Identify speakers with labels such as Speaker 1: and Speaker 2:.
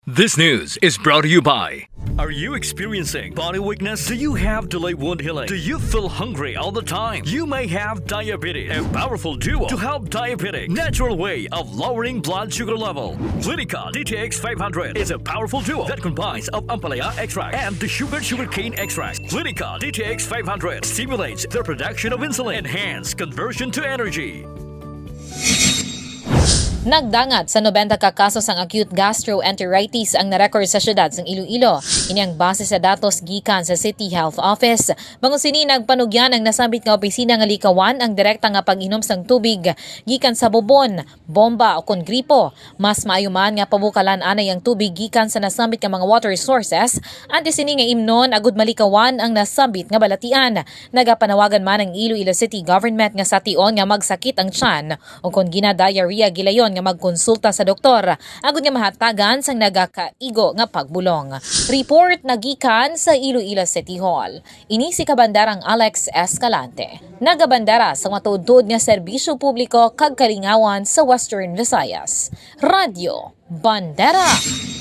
Speaker 1: This news is brought to you by... Are you experiencing body weakness? Do you have delayed wound healing? Do you feel hungry all the time? You may have diabetes. A powerful duo to help diabetic. Natural way of lowering blood sugar level. Clinica DTX 500 is a powerful duo that combines of ampalaya extract and the sugarcane extract. Clinica DTX 500 stimulates the production of insulin, enhance conversion to energy.
Speaker 2: Nagdangat sa 90 ka kaso sang acute gastroenteritis ang narekord sa syudad sang Iloilo. Inyang base sa datos gikan sa City Health Office. Bangusini nagpanugyan ang nasambit nga opisina nga likawan ang direkta nga pag-inom sang tubig gikan sa bubon, bomba o kon gripo. Mas maayuman nga pabukalan anay ang tubig gikan sa nasambit nga mga water sources. Antes sini nga imnon agud malikawan ang nasambit nga balatian. Nagapanawagan man ang Iloilo City Government nga sa tion nga magsakit ang tiyan o kon gina-diarrhea gilayon nga magkonsulta sa doktor agud nga mahatagan sang nagakaigo nga pagbulong. Report nagikan sa Iloilo City Hall. Ini si Kabandarang Alex Escalante. Nagabandara sa matuod nga serbisyo publiko kag kalingawan sa Western Visayas. Radyo Bandera